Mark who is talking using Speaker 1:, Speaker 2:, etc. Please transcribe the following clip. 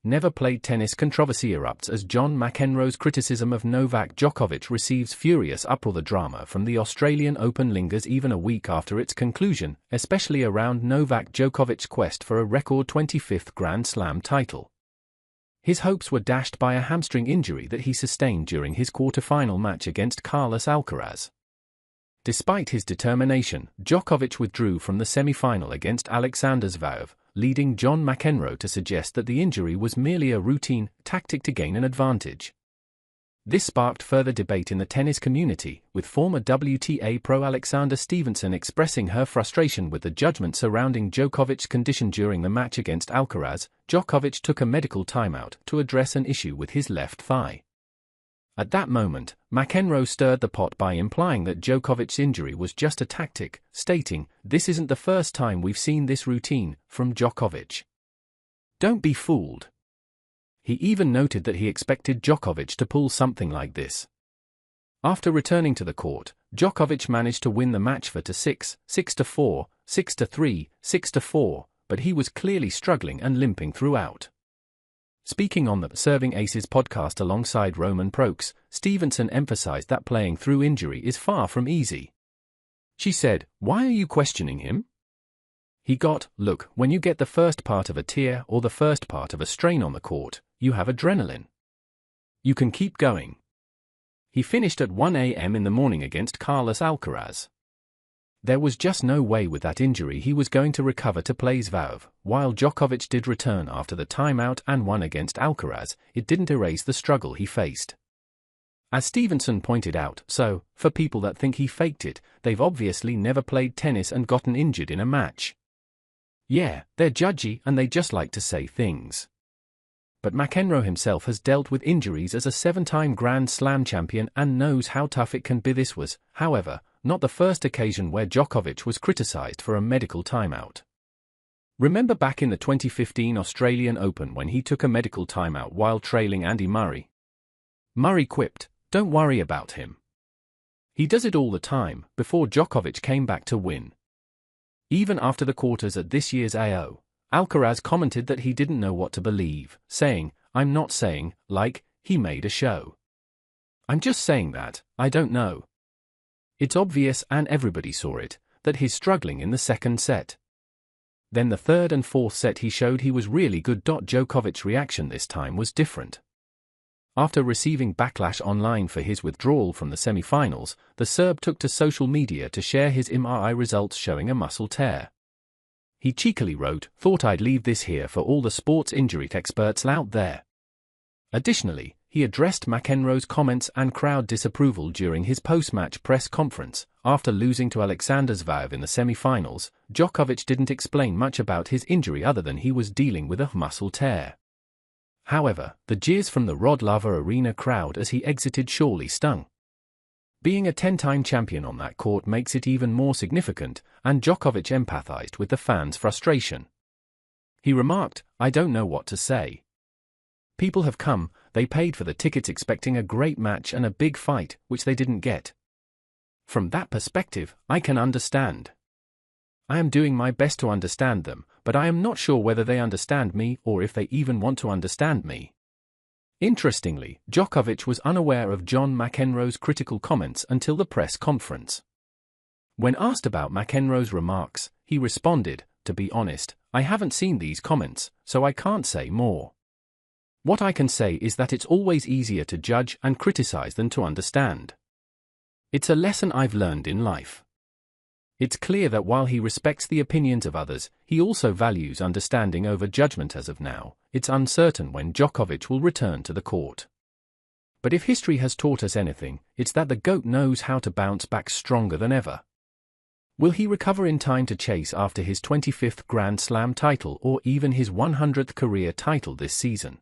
Speaker 1: never played tennis controversy erupts as John McEnroe's criticism of Novak Djokovic receives furious uproar. The drama from the Australian Open lingers even a week after its conclusion, especially around Novak Djokovic's quest for a record 25th Grand Slam title. His hopes were dashed by a hamstring injury that he sustained during his quarter-final match against Carlos Alcaraz. Despite his determination, Djokovic withdrew from the semi-final against Alexander Zverev, leading John McEnroe to suggest that the injury was merely a routine tactic to gain an advantage. This sparked further debate in the tennis community, with former WTA pro Alexander Stevenson expressing her frustration with the judgment surrounding Djokovic's condition during the match against Alcaraz. Djokovic took a medical timeout to address an issue with his left thigh. At that moment, McEnroe stirred the pot by implying that Djokovic's injury was just a tactic, stating, "This isn't the first time we've seen this routine from Djokovic. Don't be fooled." He even noted that he expected Djokovic to pull something like this. After returning to the court, Djokovic managed to win the match 4-6, 6-4, 6-3, 6-4, but he was clearly struggling and limping throughout. Speaking on the Serving Aces podcast alongside Roman Prokes, Stevenson emphasized that playing through injury is far from easy. She said, "Why are you questioning him? Look, when you get the first part of a tear or the first part of a strain on the court, you have adrenaline. You can keep going." He finished at 1 a.m. in the morning against Carlos Alcaraz. There was just no way with that injury he was going to recover to play Zverev. While Djokovic did return after the timeout and won against Alcaraz, it didn't erase the struggle he faced. As Stevenson pointed out, for people that think he faked it, they've obviously never played tennis and gotten injured in a match. Yeah, they're judgy and they just like to say things. But McEnroe himself has dealt with injuries as a 7-time Grand Slam champion and knows how tough it can be. This was, however, not the first occasion where Djokovic was criticized for a medical timeout. Remember back in the 2015 Australian Open when he took a medical timeout while trailing Andy Murray? Murray quipped, "Don't worry about him. He does it all the time," before Djokovic came back to win. Even after the quarters at this year's AO, Alcaraz commented that he didn't know what to believe, saying, "I'm not saying, he made a show. I'm just saying that, I don't know. It's obvious and everybody saw it, that he's struggling in the second set. Then the third and fourth set he showed he was really good." Djokovic's reaction this time was different. After receiving backlash online for his withdrawal from the semi-finals, the Serb took to social media to share his MRI results showing a muscle tear. He cheekily wrote, "Thought I'd leave this here for all the sports injury experts out there." Additionally, he addressed McEnroe's comments and crowd disapproval during his post-match press conference. After losing to Alexander Zverev in the semi-finals, Djokovic didn't explain much about his injury other than he was dealing with a muscle tear. However, the jeers from the Rod Laver Arena crowd as he exited surely stung. Being a 10-time champion on that court makes it even more significant, and Djokovic empathized with the fans' frustration. He remarked, "I don't know what to say. People have come, they paid for the tickets expecting a great match and a big fight, which they didn't get. From that perspective, I can understand. I am doing my best to understand them, but I am not sure whether they understand me or if they even want to understand me." Interestingly, Djokovic was unaware of John McEnroe's critical comments until the press conference. When asked about McEnroe's remarks, he responded, "To be honest, I haven't seen these comments, so I can't say more. What I can say is that it's always easier to judge and criticize than to understand. It's a lesson I've learned in life." It's clear that while he respects the opinions of others, he also values understanding over judgment. As of now, it's uncertain when Djokovic will return to the court. But if history has taught us anything, it's that the GOAT knows how to bounce back stronger than ever. Will he recover in time to chase after his 25th Grand Slam title or even his 100th career title this season?